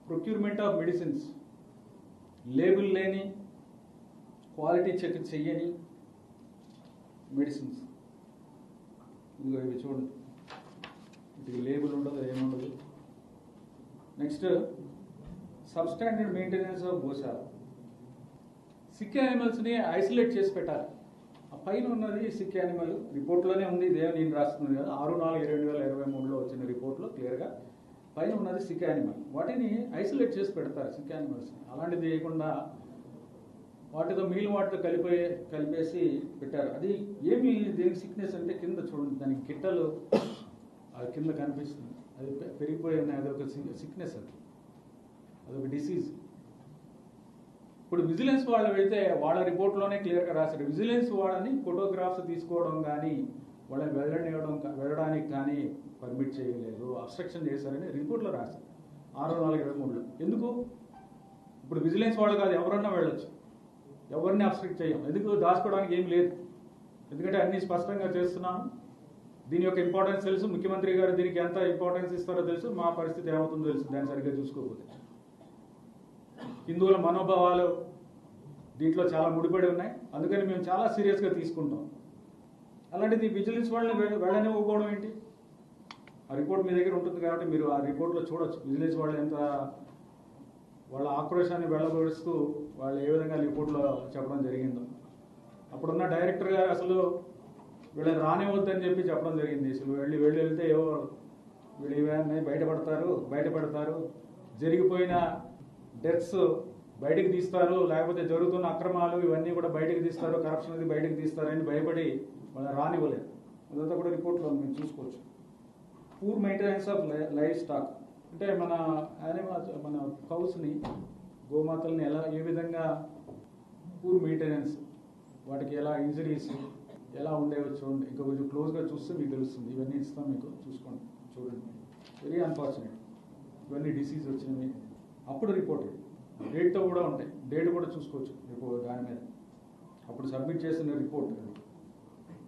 Procurement of medicines, label లేని quality check చెయ్యని medicines. ఇదిగో ఇవి చూడండి, ఇది లేబుల్ ఉండదు, ఏముండదు. Next substandard maintenance of Goshala. Sick యానిమల్స్ని isolate చేసి పెట్టాలి. ఆ పైన ఉన్నది సిక్ యానిమల్, రిపోర్ట్లోనే ఉంది, ఇదేమో నేను రాస్తుంది కదా, 6/4/2023లో వచ్చిన రిపోర్ట్లో క్లియర్గా పైన ఉన్నది సిక్ యానిమల్. వాటిని ఐసోలేట్ చేసి పెడతారు సిక్ యానిమల్స్ని. అలాంటిది చేయకుండా వాటితో మీల్ వాటర్ కలిపేసి పెట్టారు. అది ఏమి దేని సిక్నెస్ అంటే కింద చూడండి, దానికి గిట్టలు అది కింద కనిపిస్తుంది, అది పెరిగిపోయి ఉన్నాయి, అదొక సిక్నెస్, అదొక డిసీజ్. ఇప్పుడు విజిలెన్స్ వాళ్ళు వెళ్తే వాళ్ళ రిపోర్ట్లోనే క్లియర్గా రాశారు, విజిలెన్స్ వాళ్ళని ఫోటోగ్రాఫ్స్ తీసుకోవడం కానీ వాళ్ళని వెళ్ళడానికి కానీ పర్మిట్ చేయలేదు, అబ్స్ట్రక్షన్ చేశారని రిపోర్ట్లో రాశారు 6/4/23లో. ఎందుకు? ఇప్పుడు విజిలెన్స్ వాళ్ళు కాదు, ఎవరన్నా వెళ్ళొచ్చు, ఎవరిని అబ్స్ట్రక్ట్ చేయం. ఎందుకు? దాచుకోవడానికి ఏం లేదు, ఎందుకంటే అన్ని స్పష్టంగా చేస్తున్నాము. దీని యొక్క ఇంపార్టెన్స్ తెలుసు, ముఖ్యమంత్రి గారు దీనికి ఎంత ఇంపార్టెన్స్ ఇస్తారో తెలుసు, మా పరిస్థితి ఏమవుతుందో తెలుసు దాన్ని సరిగ్గా చూసుకోకపోతే. హిందువుల మనోభావాలు దీంట్లో చాలా ముడిపడి ఉన్నాయి, అందుకని మేము చాలా సీరియస్గా తీసుకుంటాం. అలాంటిది విజిలెన్స్ వాళ్ళని వెళ్ళనివ్వకపోవడం ఏంటి? ఆ రిపోర్ట్ మీ దగ్గర ఉంటుంది కాబట్టి మీరు ఆ రిపోర్ట్లో చూడొచ్చు విజిలెన్స్ వాళ్ళు ఎంత వాళ్ళ ఆక్రోశాన్ని వెళ్ళబడుస్తూ వాళ్ళు ఏ విధంగా రిపోర్ట్లో చెప్పడం జరిగిందో. అప్పుడున్న డైరెక్టర్ గారు అసలు వీళ్ళని రానివ్వద్దని చెప్పడం జరిగింది. అసలు వెళ్తే ఏవో వీళ్ళు ఇవన్నీ బయటపడతారు, జరిగిపోయిన డెత్స్ బయటకు తీస్తారు, లేకపోతే జరుగుతున్న అక్రమాలు ఇవన్నీ కూడా బయటకు తీస్తారు, కరప్షన్ అది బయటకు తీస్తారని భయపడి వాళ్ళని రానివ్వలేదు. అదంతా కూడా రిపోర్ట్లో మేము చూసుకోవచ్చు. Poor maintenance of live stock అంటే మన కౌస్ని, గోమాతల్ని ఏ విధంగా పూర్ మెయింటెనెన్స్, వాటికి ఎలా ఇంజరీస్ ఎలా ఉండేవో చూడండి. ఇంకా కొంచెం క్లోజ్గా చూస్తే మీకు తెలుస్తుంది. ఇవన్నీ ఇస్తాం మీకు, చూసుకోండి, చూడండి. వెరీ అన్ఫార్చునేట్, ఇవన్నీ డిసీజ్ వచ్చినవి. అప్పుడు రిపోర్ట్ డేట్తో కూడా ఉంటాయి, డేట్ కూడా చూసుకోవచ్చు రిపోర్ట్ దాని మీద, అప్పుడు సబ్మిట్ చేసిన రిపోర్ట్.